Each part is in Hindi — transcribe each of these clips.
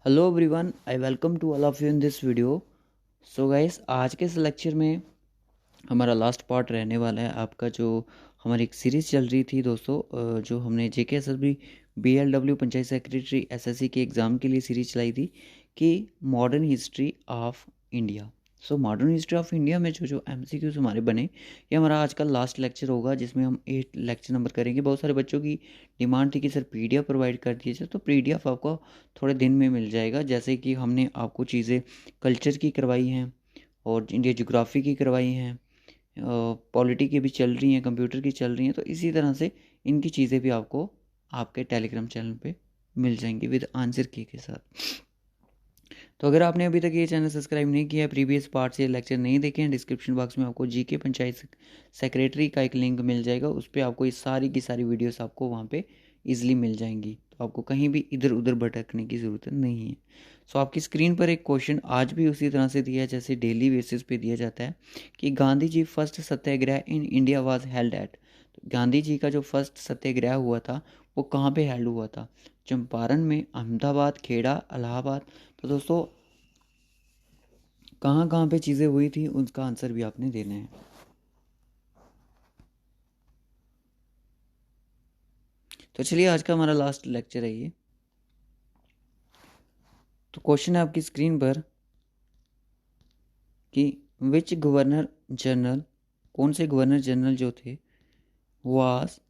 Hello everyone, I welcome to all of you in this video. So guys, आज के इस लेक्चर में हमारा लास्ट पार्ट रहने वाला है आपका जो हमारी एक सीरीज़ चल रही थी दोस्तों, जो हमने JK S S B BLW panchayat secretary SSC के एग्ज़ाम के लिए सीरीज चलाई थी कि modern history of India. So modern history of India में जो जो MCQs हमारे बने, ये हमारा आज का लास्ट लेक्चर होगा जिसमें हम 8 लेक्चर नंबर करेंगे। बहुत सारे बच्चों की डिमांड थी कि सर PDF प्रोवाइड कर दीजिए, तो PDF आपको थोड़े दिन में मिल जाएगा। जैसे कि हमने आपको चीज़ें कल्चर की करवाई हैं और इंडिया ज्योग्राफी की करवाई हैं, पॉलिटी की भी चल रही हैं, कंप्यूटर की चल रही हैं, तो इसी तरह से इनकी चीज़ें भी आपको आपके टेलीग्राम चैनल पे मिल जाएंगी विद आंसर की के साथ। तो अगर आपने अभी तक ये चैनल सब्सक्राइब नहीं किया, प्रीवियस पार्ट से लेक्चर नहीं देखे हैं, डिस्क्रिप्शन बॉक्स में आपको जीके पंचायत सेक्रेटरी का एक लिंक मिल जाएगा। उस पर आपको ये सारी की सारी वीडियोस आपको वहाँ पे इजीली मिल जाएंगी, तो आपको कहीं भी इधर उधर भटकने की ज़रूरत नहीं है। सो आपकी स्क्रीन पर एक क्वेश्चन आज भी उसी तरह से दिया है जैसे डेली बेसिस पे दिया जाता है कि Gandhi ji first satyagraha in India was held at. तो गांधी जी का जो फर्स्ट सत्याग्रह हुआ था वो कहाँ पे हेल्ड हुआ था? चंपारण में, अहमदाबाद, खेड़ा, इलाहाबाद। तो दोस्तों कहाँ कहाँ पे चीज़ें हुई थी उसका आंसर भी आपने देना है। तो चलिए, आज का हमारा लास्ट लेक्चर है ये। तो क्वेश्चन है आपकी स्क्रीन पर कि विच गवर्नर जनरल, कौन से गवर्नर जनरल जो थे, was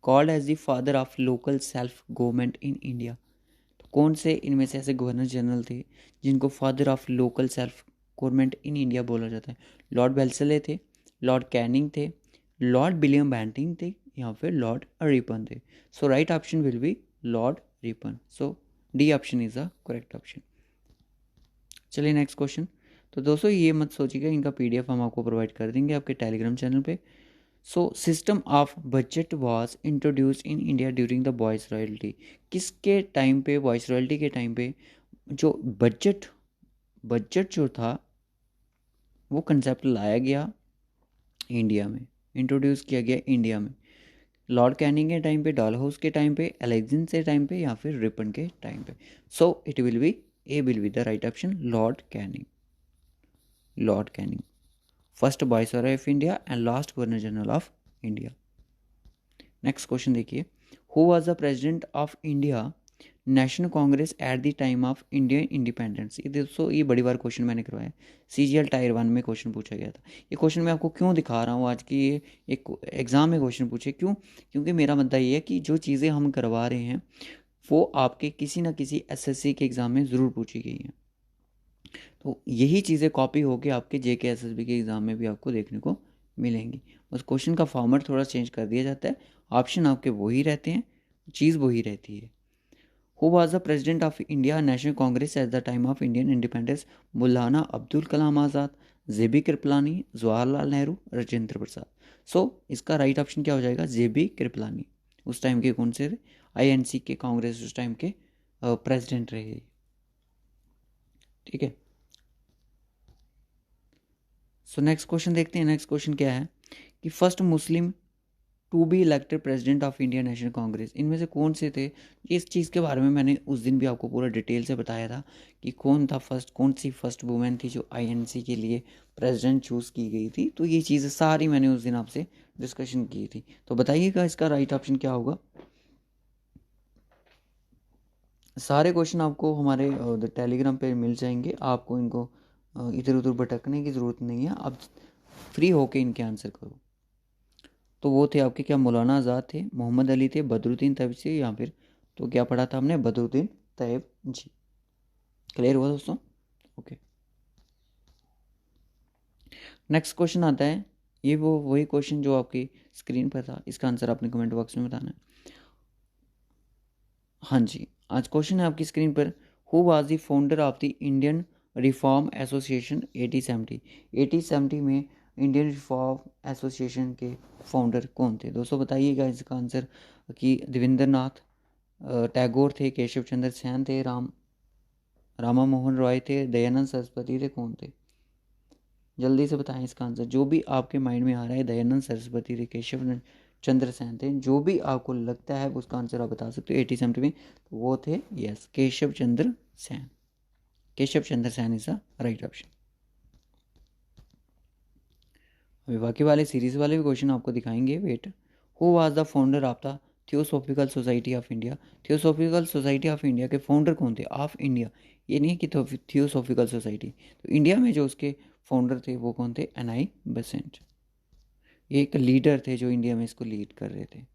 called as the father of local self government in India. तो कौन से इनमें से ऐसे गवर्नर जनरल थे जिनको father of local self government in India बोला जाता है? लॉर्ड वेल्सले थे, लॉर्ड कैनिंग थे, लॉर्ड विलियम बेंटिंग थे, या फिर लॉर्ड रिपन थे। So right option will be Lord Ripon. So D option is the correct option. चलिए नेक्स्ट क्वेश्चन। तो दोस्तों ये मत सोचिएगा, इनका PDF हम आपको प्रोवाइड कर देंगे आपके टेलीग्राम चैनल पे। So system of budget was introduce in India during the voice royalty. किसके टाइम पे, वॉइस रॉयल्टी के टाइम पे जो बजट बजट जो था वो कंसेप्ट लाया गया इंडिया में, इंट्रोड्यूस किया गया इंडिया में? लॉर्ड कैनिंग के टाइम पे, डॉलहाउस के टाइम पे, एलेक्जेंडर के टाइम पे, या फिर रिपन के टाइम पे? So it will be A will be the right option, Lord Canning. Lord Canning first viceroy of India and last governor general of India. Next question देखिए, who was the president of Indian National Congress at the time of Indian independence? ये दोस्तों ये बड़ी बार क्वेश्चन मैंने करवाया, CGL टायर 1 में क्वेश्चन पूछा गया था। ये क्वेश्चन मैं आपको क्यों दिखा रहा हूँ आज की, ये एक एग्जाम में क्वेश्चन पूछे क्यों? क्योंकि मेरा मुद्दा ये है कि जो चीज़ें हम करवा रहे हैं वो आपके किसी ना किसी SSC के एग्ज़ाम में ज़रूर पूछी गई हैं। तो यही चीज़ें कॉपी होकर आपके JK SSB के एग्ज़ाम में भी आपको देखने को मिलेंगी। बस क्वेश्चन का फॉर्मेट थोड़ा चेंज कर दिया जाता है, ऑप्शन आपके वही रहते हैं, चीज़ वही रहती है। Who was the president of Indian National Congress at the time of Indian independence? Maulana Abdul Kalam Azad, JB Kripalani, Jawaharlal Nehru, Rajendra Prasad. सो इसका राइट ऑप्शन क्या हो जाएगा? JB कृपलानी। उस टाइम के कौन से थे? INC के कांग्रेस उस टाइम के प्रेसिडेंट रहे। ठीक है, सो नेक्स्ट क्वेश्चन देखते हैं। नेक्स्ट क्वेश्चन क्या है कि first Muslim to be elected president of Indian National Congress, इनमें से कौन से थे? इस चीज़ के बारे में मैंने उस दिन भी आपको पूरा डिटेल से बताया था कि कौन था फर्स्ट, कौन सी फर्स्ट वुमेन थी जो INC के लिए प्रेसिडेंट चूज़ की गई थी। तो ये चीज़ें सारी मैंने उस दिन आपसे डिस्कशन की थी। तो बताइएगा इसका राइट ऑप्शन क्या होगा। सारे क्वेश्चन आपको हमारे टेलीग्राम पे मिल जाएंगे, आपको इनको इधर उधर भटकने की ज़रूरत नहीं है, आप फ्री होके इनके आंसर करो। तो वो थे आपके क्या, मौलाना आज़ाद थे, मोहम्मद अली थे, बदरुद्दीन तैयब थे, या फिर तो क्या पढ़ा था हमने, बदरुद्दीन तैयब जी। क्लियर हुआ दोस्तों? ओके, नेक्स्ट क्वेश्चन आता है, ये वो वही क्वेश्चन जो आपकी स्क्रीन पर था, इसका आंसर आपने कमेंट बॉक्स में बताना है। हाँ जी, आज क्वेश्चन है आपकी स्क्रीन पर, who was the founder of the Indian reform association 1870? 1870 में इंडियन रिफॉर्म एसोसिएशन के फाउंडर कौन थे? दोस्तों बताइएगा इसका आंसर कि देवेंद्र नाथ टैगोर थे, केशव चंद्र सेन थे, रामा मोहन रॉय थे, दयानंद सरस्वती थे, कौन थे? जल्दी से बताएं इसका आंसर, जो भी आपके माइंड में आ रहा है। दयानंद सरस्वती थे, केशव चंद्र सेन थे, जो भी आपको लगता है उसका आंसर आप बता सकते हो 1870 में। तो वो थे, yes, Keshav Chandra Sen. Keshav Chandra Sen is the right option. अभी बाकी वाले सीरीज वाले भी क्वेश्चन आपको दिखाएंगे, wait. Who was the founder of the Theosophical Society of India? Theosophical Society of India के फाउंडर कौन थे? ऑफ इंडिया, ये नहीं कि थियोसॉफिकल सोसाइटी, तो इंडिया में जो उसके फाउंडर थे वो कौन थे? NI Besant. ये एक लीडर थे जो इंडिया में इसको लीड कर रहे थे।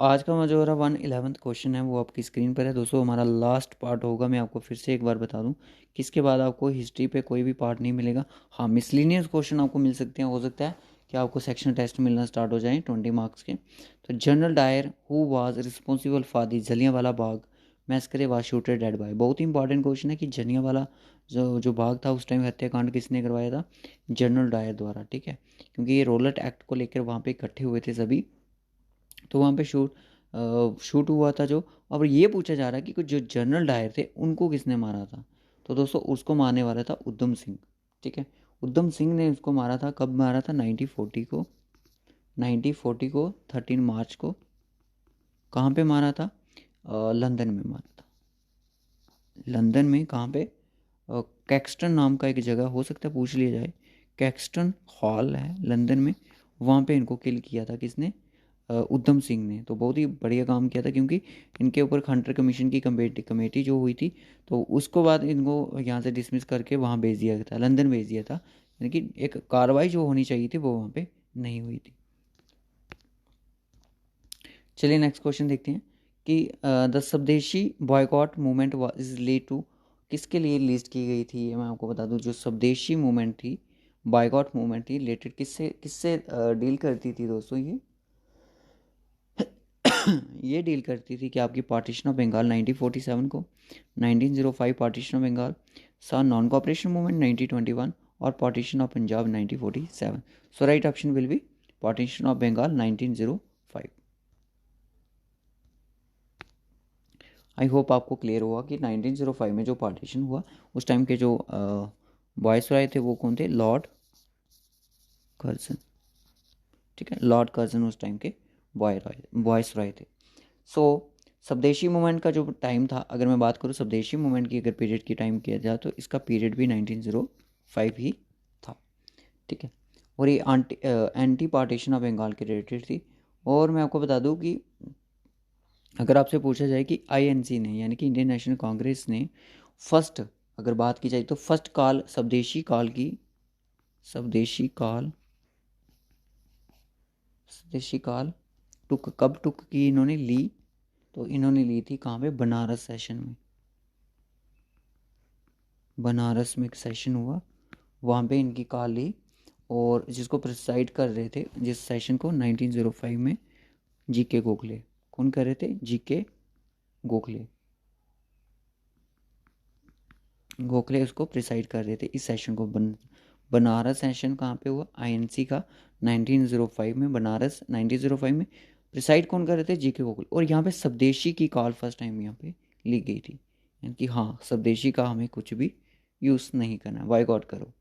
आज का जो 111th क्वेश्चन है वो आपकी स्क्रीन पर है दोस्तों। हमारा लास्ट पार्ट होगा, मैं आपको फिर से एक बार बता दूं कि इसके बाद आपको हिस्ट्री पे कोई भी पार्ट नहीं मिलेगा। हाँ, मिसलिनियस क्वेश्चन आपको मिल सकते हैं, हो सकता है कि आपको सेक्शन टेस्ट मिलना स्टार्ट हो जाए 20 मार्क्स के। तो General Dyer who was responsible for the Jallianwala Bagh massacre was shooted dead by. बहुत ही इंपॉर्टेंट क्वेश्चन है कि जलियांवाला जो बाग था उस टाइम हत्याकांड किसने करवाया था? जनरल डायर द्वारा, ठीक है, क्योंकि ये रोलट एक्ट को लेकर वहाँ पे इकट्ठे हुए थे सभी, तो वहाँ पे शूट हुआ था जो। अब ये पूछा जा रहा है कि कुछ जो जनरल डायर थे उनको किसने मारा था? तो दोस्तों उसको मारने वाला था उधम सिंह, ठीक है। उधम सिंह ने उसको मारा था, कब मारा था? 1940 को 13 मार्च को। कहाँ पे मारा था? लंदन में मारा था। लंदन में कहाँ पे? कैक्सटन नाम का एक जगह, हो सकता है पूछ लिया जाए, कैक्सटन हॉल है लंदन में, वहाँ पे इनको किल किया था किसने? उधम सिंह ने। तो बहुत ही बढ़िया काम किया था, क्योंकि इनके ऊपर हंटर कमीशन की कमेटी जो हुई थी, तो उसको बाद इनको यहाँ से डिसमिस करके वहाँ भेज दिया था, लंदन भेज दिया था, यानी कि एक कार्रवाई जो होनी चाहिए थी वो वहाँ पे नहीं हुई थी। चलिए नेक्स्ट क्वेश्चन देखते हैं कि the swadeshi boycott movement is lead to, किसके लिए लिस्ट की गई थी? ये मैं आपको बता दूं, जो स्वदेशी मूवमेंट थी, बॉयकॉट मूवमेंट थी, रिलेटेड किससे किससे डील करती थी दोस्तों? ये डील करती थी कि आपकी पार्टीशन ऑफ बंगाल 1947 को, 1905 partition of Bengal, non cooperation movement 1921 और partition of Punjab 1947। So right option will be partition of Bengal 1905। I hope आपको क्लियर हुआ कि 1905 में जो पार्टीशन हुआ उस टाइम के जो वायसराय थे वो कौन थे? लॉर्ड कर्जन, ठीक है, लॉर्ड कर्जन उस टाइम के वायसराय थे। स्वदेशी मूवमेंट का जो टाइम था, अगर मैं बात करूँ स्वदेशी मूवमेंट की अगर पीरियड की टाइम किया जाए तो इसका पीरियड भी 1905 ही था, ठीक है। और ये एंटी पार्टीशन ऑफ बंगाल के रिलेटेड थी। और मैं आपको बता दूं कि अगर आपसे पूछा जाए कि INC ने, यानी कि इंडियन नेशनल कांग्रेस ने फर्स्ट, अगर बात की जाए तो फर्स्ट कॉल स्वदेशी काल कब टुक की इन्होंने ली? तो इन्होंने ली थी कहाँ पे? बनारस सेशन में। बनारस में एक सेशन हुआ, वहाँ पे इनकी कॉल ली, और जिसको प्रिसाइड कर रहे थे जिस सेशन को 1905 में GK गोखले। कौन कर रहे थे? GK गोखले उसको प्रिसाइड कर रहे थे इस सेशन को। बनारस सेशन कहाँ पे हुआ? INC का 1905 में, बनारस 1905 में। प्रिसाइड कौन कर रहे थे? GK गोखले। और यहाँ पे स्वदेशी की कॉल फर्स्ट टाइम यहाँ पे ली गई थी, यानी कि हाँ स्वदेशी का हमें कुछ भी यूज़ नहीं करना, बॉयकॉट करो।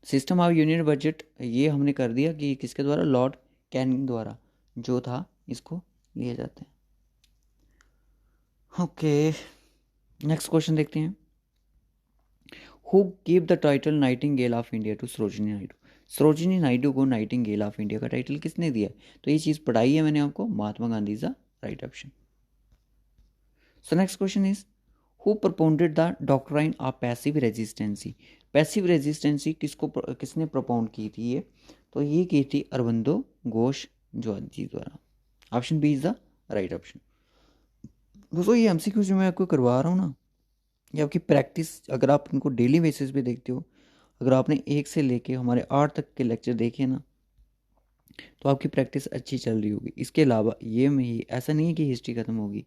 सिस्टम ऑफ यूनियन बजट ये हमने कर दिया कि किसके द्वारा? लॉर्ड कैनिंग द्वारा जो था, इसको लिए जाते हैं। ओके, नेक्स्ट क्वेश्चन देखते हैं। Who give the title nightingale of India to Sarojini Naidu? Sarojini Naidu को नाइटिंगेल ऑफ इंडिया का टाइटल किसने दिया? तो ये चीज़ पढ़ाई है मैंने आपको, Mahatma Gandhi is the right option. So next question is who propounded the doctrine of passive resistance? Passive resistance किसने प्रपोन की थी? ये तो ये की थी अरबिंदो घोष जी द्वारा। Option B is the right option. दोस्तों ये MCQ जो मैं आपको करवा रहा हूँ ना, ये आपकी प्रैक्टिस, अगर आप इनको डेली बेसिस पे देखते हो, अगर आपने 1 से लेके हमारे 8 तक के लेक्चर देखे ना, तो आपकी प्रैक्टिस अच्छी चल रही होगी। इसके अलावा ये में ही ऐसा नहीं है कि हिस्ट्री ख़त्म होगी,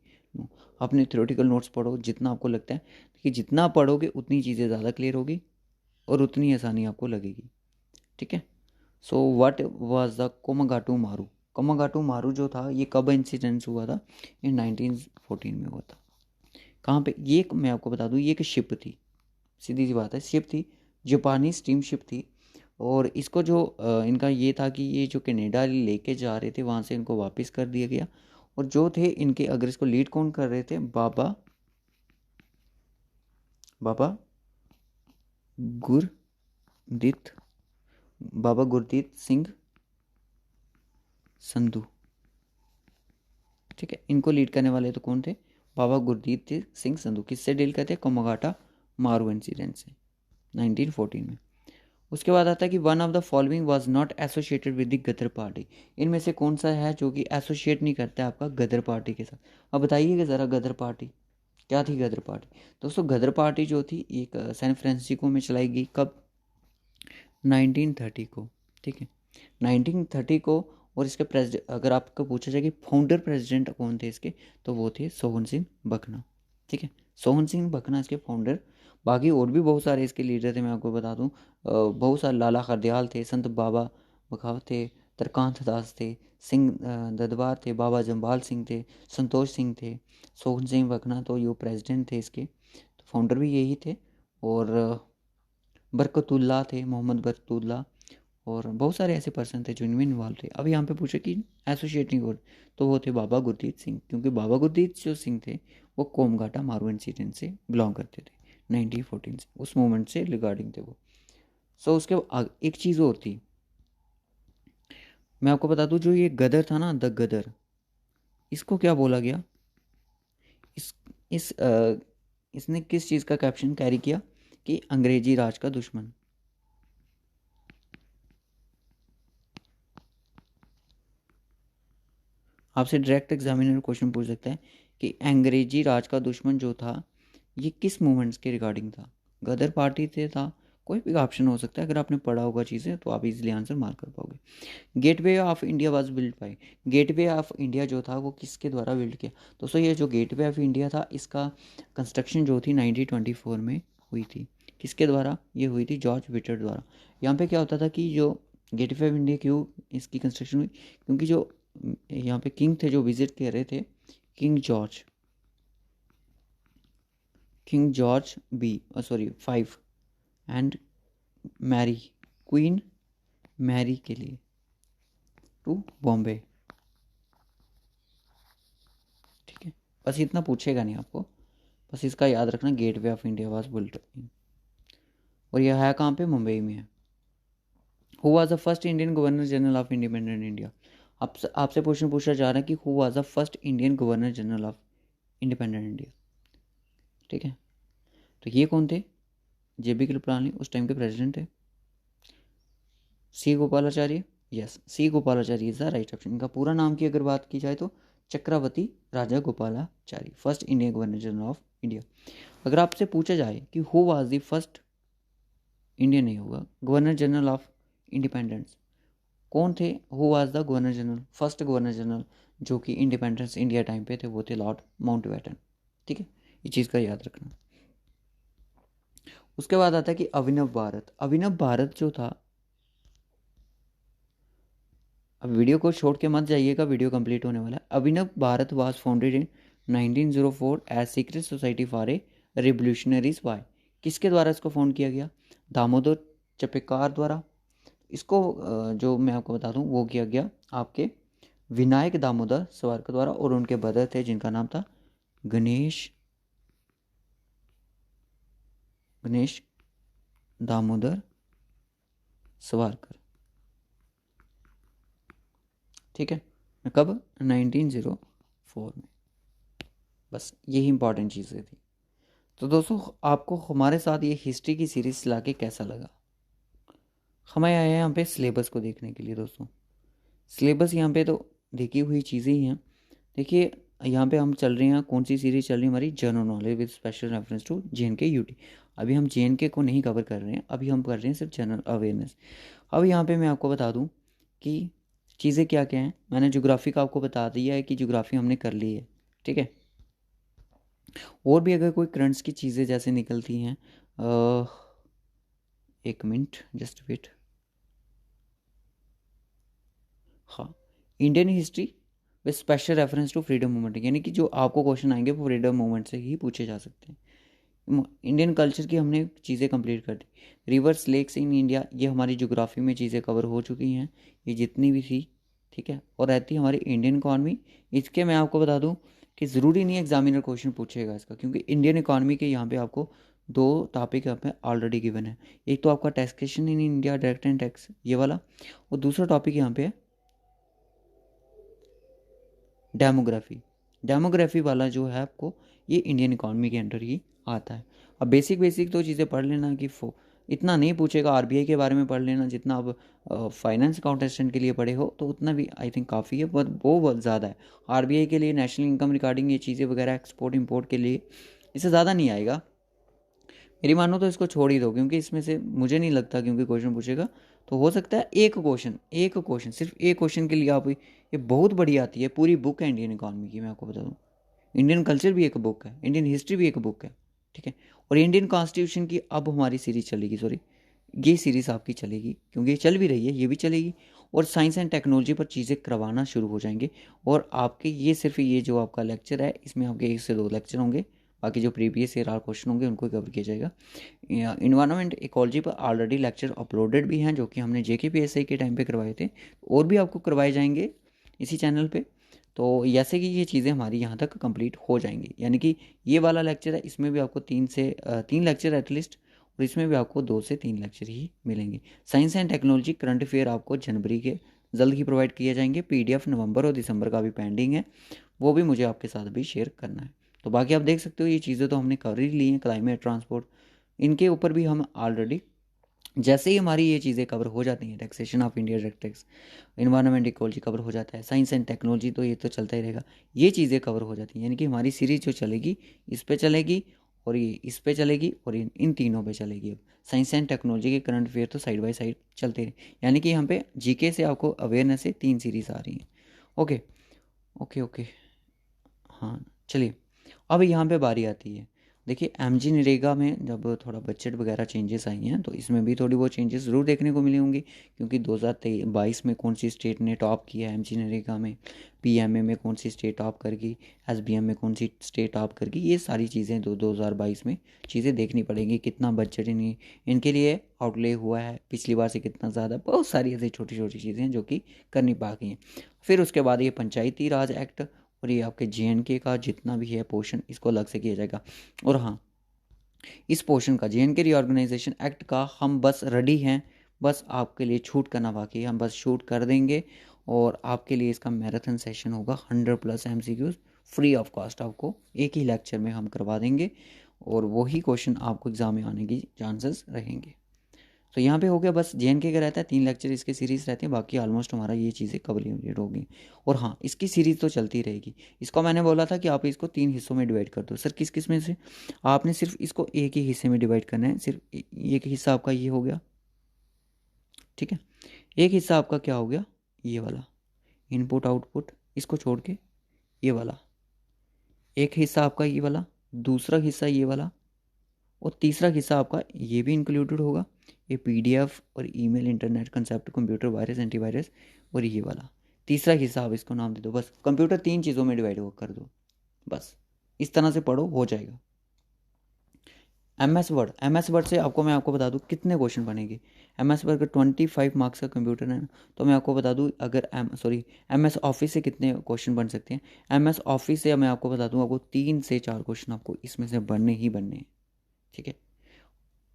अपने थ्योरेटिकल नोट्स पढ़ो जितना आपको लगता है कि जितना पढ़ोगे उतनी चीज़ें ज़्यादा क्लियर होगी और उतनी आसानी आपको लगेगी, ठीक है। सो व्हाट वाज द कोमागाटू मारू जो था, ये कब इंसिडेंस हुआ था? इन 1914 में हुआ था। कहाँ पे? ये मैं आपको बता दूँ, ये एक शिप थी, सीधी सी बात है, शिप थी, जापानी स्टीम शिप थी। और इसको जो इनका ये था कि ये जो कनाडा लेके जा रहे थे वहाँ से इनको वापस कर दिया गया, और जो थे इनके, अगर इसको लीड कौन कर रहे थे, बाबा गुरदीत बाबा गुरदीत सिंह संधू। ठीक है, इनको लीड करने वाले तो कौन थे, बाबा गुरदीत सिंह संधू। किससे डील करते हैं, कोमागाटा मारू इंसिडेंट से 1914 में। उसके बाद आता है कि one of the following was not associated with the Ghadar party. इनमें से कौन सा है जो कि एसोसिएट नहीं करता है आपका गदर पार्टी के साथ। अब बताइएगा ज़रा, गदर पार्टी क्या थी। गदर पार्टी दोस्तों, गदर पार्टी जो थी एक सैन फ्रांसिस्को में चलाई गई, कब, 1930 को। ठीक है, 1930 को। और इसके प्रेसिडेंट, अगर आपको पूछा जाए कि फाउंडर प्रेसिडेंट कौन थे इसके, तो वो थे सोहन सिंह बखना। ठीक है, सोहन सिंह बखना इसके फाउंडर। बाकी और भी बहुत सारे इसके लीडर थे, मैं आपको बता दूं। बहुत सारे, लाला हरदयाल थे, संत बाबा बखावत थे, तरकांत दास थे, सिंह ददवार थे, बाबा जम्बाल सिंह थे, संतोष सिंह थे, सोहन सिंह बखना तो ये प्रेसिडेंट थे इसके, तो फाउंडर भी यही थे। और बरकतुल्ला थे, मोहम्मद बरकतुल्ला, और बहुत सारे ऐसे पर्सन थे जो इनमें इन्वॉल्व थे। अब यहाँ पे पूछे कि एसोसिएटिंग बोर्ड, तो वो थे बाबा गुरदीत सिंह, क्योंकि बाबा गुरदीत जो सिंह थे वो कोमगाटा मारू इंसिडेंट से बिलोंग करते थे, 1914 से, उस मोमेंट से रिगार्डिंग थे वो। सो उसके एक चीज़ और थी, मैं आपको बता दूं, जो ये गदर था ना, द गदर, इसको क्या बोला गया, इस इसने किस चीज़ का कैप्शन कैरी किया, कि अंग्रेजी राज का दुश्मन। आपसे डायरेक्ट एग्जामिनर क्वेश्चन पूछ सकता है कि अंग्रेजी राज का दुश्मन जो था ये किस मूवमेंट्स के रिगार्डिंग था। गदर पार्टी से था, कोई भी ऑप्शन हो सकता है। अगर आपने पढ़ा होगा चीज़ें तो आप इजीली आंसर मार्क कर पाओगे। Gateway of India was build by, gateway of India जो था वो किसके द्वारा बिल्ड किया। दोस्तों ये जो गेटवे ऑफ इंडिया था इसका कंस्ट्रक्शन जो थी 1924 में हुई थी। किसके द्वारा ये हुई थी, जॉर्ज विटर द्वारा। यहाँ पे क्या होता था कि जो गेटवे ऑफ इंडिया क्यों इसकी कंस्ट्रक्शन हुई, क्योंकि जो यहाँ पे किंग थे जो विजिट कर रहे थे, king George B sorry 5 and Mary, queen Mary के लिए टू बॉम्बे। ठीक है, बस इतना पूछेगा नहीं आपको, बस इसका याद रखना, gateway of India was built, और यह है कहाँ पे, मुंबई में है। Who was the first Indian governor general of independent India. आपसे क्वेश्चन पूछा जा रहा है कि who was the first Indian governor general of independent India. ठीक है, तो ये कौन थे, जेबी कृपलानी उस टाइम के प्रेसिडेंट थे। C Gopalacharya, yes, C Gopalacharya is the right option. इनका पूरा नाम की अगर बात की जाए तो Chakravarti Rajagopalachari, first Indian governor general of India. अगर आपसे पूछा जाए कि who was the first, Indian नहीं होगा, गवर्नर जनरल ऑफ इंडिपेंडेंस कौन थे, who was the governor general, first governor general जो कि इंडिपेंडेंस इंडिया टाइम पे थे, वो थे लॉर्ड माउंटबेटन। ठीक है, ये चीज़ का याद रखना। उसके बाद आता है कि अभिनव भारत। अभिनव भारत जो था, अब वीडियो को छोड़ के मत जाइएगा, वीडियो कंप्लीट होने वाला है। Abhinav Bharat was founded in 1904 as secret society for a revolutionaries by. किसके द्वारा इसको फाउंड किया गया, दामोदर चपेकार द्वारा। इसको जो मैं आपको बता दूं वो किया गया आपके विनायक दामोदर सावरकर द्वारा, और उनके ब्रदर थे जिनका नाम था गणेश दामोदर सावरकर। ठीक है, कब, 1904 में। बस यही इंपॉर्टेंट चीज़ें थी। तो दोस्तों आपको हमारे साथ ये हिस्ट्री की सीरीज ला के कैसा लगा। हम आए हैं यहाँ पे सिलेबस को देखने के लिए। दोस्तों सिलेबस यहाँ पे तो देखी हुई चीज़ें ही हैं। देखिए यहाँ पे हम चल रहे हैं, कौन सी सीरीज चल रही है हमारी, general knowledge with special reference to JNK UT। अभी हम JNK को नहीं कवर कर रहे हैं, अभी हम कर रहे हैं सिर्फ जनरल अवेयरनेस। अब यहाँ पे मैं आपको बता दूँ कि चीज़ें क्या क्या हैं। मैंने ज्योग्राफी का आपको बता दिया है कि ज्योग्राफी हमने कर ली है। ठीक है, और भी अगर कोई करंट्स की चीज़ें जैसे निकलती हैं, एक मिनट जस्ट वेट, हाँ, Indian history with special reference to freedom movement, यानी कि जो आपको क्वेश्चन आएंगे वो फ्रीडम मूवमेंट से ही पूछे जा सकते हैं। इंडियन कल्चर की हमने चीज़ें कंप्लीट कर दी। रिवर्स लेक्स इन इंडिया, ये हमारी ज्योग्राफी में चीज़ें कवर हो चुकी हैं, ये जितनी भी थी। ठीक है, और रहती है हमारी इंडियन इकॉनमी। इसके मैं आपको बता दूं कि ज़रूरी नहीं एग्जामिनर क्वेश्चन पूछेगा इसका, क्योंकि इंडियन इकॉनमी के यहाँ पे आपको दो टॉपिक यहाँ पे ऑलरेडी गिवन है। एक तो आपका taxation in India, direct and tax, ये वाला, और दूसरा टॉपिक यहाँ पे है डेमोग्राफी। डेमोग्राफी वाला जो है आपको ये इंडियन इकॉनमी के अंडर ही आता है। अब बेसिक बेसिक तो चीज़ें पढ़ लेना कि इतना नहीं पूछेगा। आरबीआई के बारे में पढ़ लेना जितना अब फाइनेंस अकाउंटेंट के लिए पढ़े हो, तो उतना भी आई थिंक काफ़ी है, बट वो बहुत ज़्यादा है। आरबीआई के लिए नेशनल इनकम रिकॉर्डिंग ये चीज़ें वगैरह, एक्सपोर्ट इंपोर्ट के लिए इससे ज़्यादा नहीं आएगा। मेरी मानो तो इसको छोड़ ही दो, क्योंकि इसमें से मुझे नहीं लगता क्योंकि क्वेश्चन पूछेगा। तो हो सकता है एक क्वेश्चन सिर्फ एक क्वेश्चन के लिए आप, ये बहुत बड़ी आती है, पूरी बुक है इंडियन इकॉनमी की, मैं आपको बता दूँ। इंडियन कल्चर भी एक बुक है, इंडियन हिस्ट्री भी एक बुक है, ठीक है। और इंडियन कॉन्स्टिट्यूशन की अब हमारी सीरीज चलेगी, सॉरी ये सीरीज़ आपकी चलेगी, क्योंकि ये चल भी रही है, ये भी चलेगी। और साइंस एंड टेक्नोलॉजी पर चीज़ें करवाना शुरू हो जाएंगे। और आपके ये सिर्फ ये जो आपका लेक्चर है, इसमें आपके 1 से 2 लेक्चर होंगे, बाकी जो प्रीवियस ईयर क्वेश्चन होंगे उनको कवर किया जाएगा। इन्वायरमेंट इकोलॉजी पर ऑलरेडी लेक्चर अपलोडेड भी हैं, जो कि हमने JKPSI के टाइम पे करवाए थे, और भी आपको करवाए जाएंगे इसी चैनल पे। तो जैसे कि ये चीज़ें हमारी यहाँ तक कंप्लीट हो जाएंगी, यानी कि ये वाला लेक्चर है, इसमें भी आपको 3 लेक्चर एटलीस्ट, और इसमें भी आपको 2 से 3 लेक्चर ही मिलेंगे। Science and technology current affair आपको जनवरी के जल्द ही प्रोवाइड किए जाएंगे। PDF नवंबर और दिसंबर का भी पेंडिंग है, वो भी मुझे आपके साथ भी शेयर करना है। तो बाकी आप देख सकते हो ये चीज़ें तो हमने कर ही ली हैं। क्लाइमेट, ट्रांसपोर्ट, इनके ऊपर भी हम ऑलरेडी, जैसे ही हमारी ये चीज़ें कवर हो जाती हैं, taxation of India, direct tax, environment ecology cover हो जाता है, साइंस एंड टेक्नोलॉजी तो ये तो चलता ही रहेगा, ये चीज़ें कवर हो जाती हैं, यानी कि हमारी सीरीज जो चलेगी इस पे चलेगी, और ये इस पे चलेगी, और इन तीनों पे चलेगी। अब साइंस एंड टेक्नोलॉजी के करंट अफेयर तो साइड बाय साइड चलते रहे, यानी कि यहाँ पे जीके से आपको अवेयरनेस से 3 सीरीज आ रही हैं। ओके ओके ओके, हाँ चलिए, अब यहाँ पे बारी आती है। देखिए MG नरेगा में जब थोड़ा बजट वगैरह चेंजेस आई हैं, तो इसमें भी थोड़ी बहुत चेंजेस ज़रूर देखने को मिली होंगी, क्योंकि 2022 में कौन सी स्टेट ने टॉप किया है MG नरेगा में, PMA में कौन सी स्टेट टॉप करगी, SBM में कौन सी स्टेट टॉप करगी, ये सारी चीज़ें 2022 में चीज़ें देखनी पड़ेंगी। कितना बजट इनके लिए आउटले हुआ है पिछली बार से, कितना ज़्यादा, बहुत सारी ऐसी छोटी छोटी चीज़ें हैं जो कि करनी बाकी हैं। फिर उसके बाद ये पंचायती राज एक्ट, और ये आपके JNK का जितना भी है पोर्शन, इसको अलग से किया जाएगा। और हाँ, इस पोर्शन का JNK रीऑर्गेनाइजेशन एक्ट का हम बस रेडी हैं, बस आपके लिए छूट करना बाकी है, हम बस शूट कर देंगे। और आपके लिए इसका मैराथन सेशन होगा, 100+ MCQs फ्री ऑफ कॉस्ट आपको एक ही लेक्चर में हम करवा देंगे, और वही क्वेश्चन आपको एग्ज़ाम में आने की चांसेस रहेंगे। तो यहाँ पे हो गया, बस JNK का रहता है 3 लेक्चर इसके सीरीज़ रहते हैं, बाकी ऑलमोस्ट हमारा ये चीज़ें कंप्लीट होगी। और हाँ, इसकी सीरीज़ तो चलती रहेगी। इसको मैंने बोला था कि आप इसको 3 हिस्सों में डिवाइड कर दो। सर किस किस में से? आपने सिर्फ इसको एक ही हिस्से में डिवाइड करना है, सिर्फ एक हिस्सा आपका ये हो गया, ठीक है। एक हिस्सा आपका क्या हो गया, ये वाला इनपुट आउटपुट, इसको छोड़ के ये वाला। एक हिस्सा आपका ये वाला, दूसरा हिस्सा ये वाला, और तीसरा हिस्सा आपका ये भी इंक्लूडेड होगा, ये PDF और email, internet, concept, computer, virus, antivirus, और ये वाला तीसरा हिस्सा आप इसको नाम दे दो। बस कंप्यूटर 3 चीज़ों में डिवाइड कर दो, बस इस तरह से पढ़ो, हो जाएगा। MS वर्ड से आपको, मैं आपको बता दूं कितने क्वेश्चन बनेंगे। MS वर्ड का 25 मार्क्स का कंप्यूटर है, तो मैं आपको बता दूं, अगर MS ऑफिस से कितने क्वेश्चन बन सकते हैं। MS ऑफिस से मैं आपको बता दूं, आपको 3 से 4 क्वेश्चन आपको इसमें से बनने ही बनने हैं, ठीक है।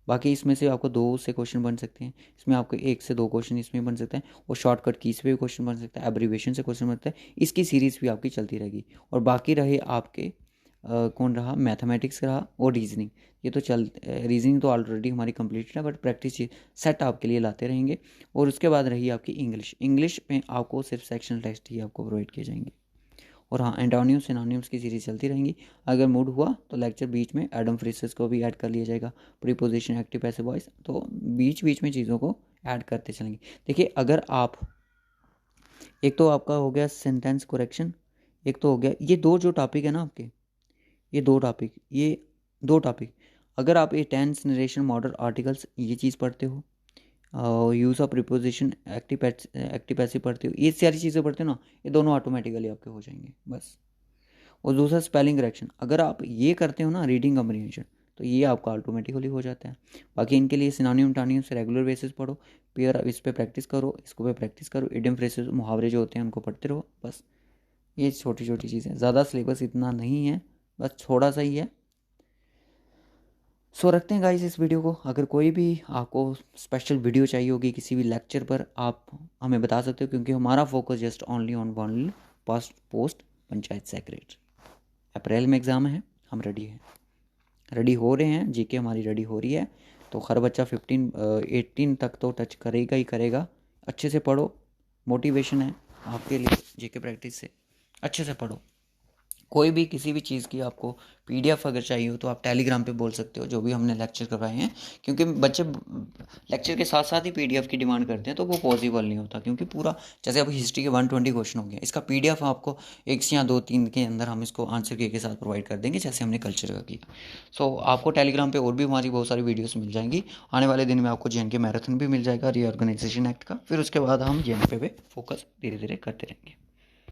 बाकी इसमें से आपको 2 से क्वेश्चन बन सकते हैं, इसमें आपको 1 से 2 क्वेश्चन इसमें बन सकता है, और शॉर्टकट कीज पे भी क्वेश्चन बन सकता है, एब्रीविएशन से क्वेश्चन बनता है। इसकी सीरीज़ भी आपकी चलती रहेगी। और बाकी रहे आपके कौन रहा, मैथमेटिक्स रहा और रीजनिंग। ये तो रीजनिंग तो ऑलरेडी हमारी कंप्लीट है, बट प्रैक्टिस सेट आपके लिए लाते रहेंगे। और उसके बाद रही आपकी इंग्लिश में आपको सिर्फ सेक्शनल टेस्ट ही आपको प्रोवाइड किए जाएंगे। और हाँ, एंटोनियम सिनोनिम्स की सीरीज चलती रहेंगी। अगर मूड हुआ तो लेक्चर बीच में एडम फ्रेसेस को भी ऐड कर लिया जाएगा, प्रीपोजिशन, एक्टिव पैसिव वॉइस, तो बीच बीच में चीज़ों को ऐड करते चलेंगे। देखिए, अगर आप, एक तो आपका हो गया सेंटेंस करेक्शन, एक तो हो गया ये 2 जो टॉपिक है ना आपके, ये 2 टॉपिक, अगर आप ये टेंस, नरेशन, मॉडल, आर्टिकल्स, ये चीज़ पढ़ते हो, use of preposition, active passive पढ़ते हो, ये सारी चीज़ें पढ़ते हो ना, ये दोनों ऑटोमेटिकली आपके हो जाएंगे बस। और दूसरा स्पेलिंग करेक्शन, अगर आप ये करते हो ना, रीडिंग कम्प्रीहेंशन, तो ये आपका ऑटोमेटिकली हो जाता है। बाकी इनके लिए सिनोनिम टानियम से रेगुलर बेसिस पढ़ो, पेयर इस पे प्रैक्टिस करो, इसको पे प्रैक्टिस करो, इडियम फ्रेजेस मुहावरे जो होते हैं उनको पढ़ते रहो, बस ये छोटी छोटी चीज़ें, ज़्यादा सिलेबस इतना नहीं है, बस थोड़ा सा ही है। सो रखते हैं गाइस इस वीडियो को। अगर कोई भी आपको स्पेशल वीडियो चाहिए होगी किसी भी लेक्चर पर, आप हमें बता सकते हो, क्योंकि हमारा focus just only on one post panchayat secretary. April में एग्ज़ाम है, हम रेडी हो रहे हैं, जीके हमारी रेडी हो रही है। तो हर बच्चा 18 तक तो टच करेगा ही करेगा। अच्छे से पढ़ो, मोटिवेशन है आपके लिए जीके प्रैक्टिस से, अच्छे से पढ़ो। कोई भी किसी भी चीज़ की आपको पीडीएफ अगर चाहिए हो तो आप टेलीग्राम पे बोल सकते हो, जो भी हमने लेक्चर करवाए हैं, क्योंकि बच्चे लेक्चर के साथ साथ ही पीडीएफ की डिमांड करते हैं, तो वो पॉसिबल नहीं होता, क्योंकि पूरा जैसे अभी हिस्ट्री के 120 क्वेश्चन हो गया, इसका पीडीएफ आपको 1 या 2-3 के अंदर हम इसको आंसर के साथ प्रोवाइड कर देंगे, जैसे हमने कल्चर का किया। सो आपको टेलीग्राम पर और भी हमारी बहुत सारी वीडियोज़ मिल जाएंगी। आने वाले दिन में आपको JNK मैराथन भी मिल जाएगा रीऑर्गेनाइजेशन एक्ट का, फिर उसके बाद हम JNK पे फोकस धीरे धीरे करते रहेंगे।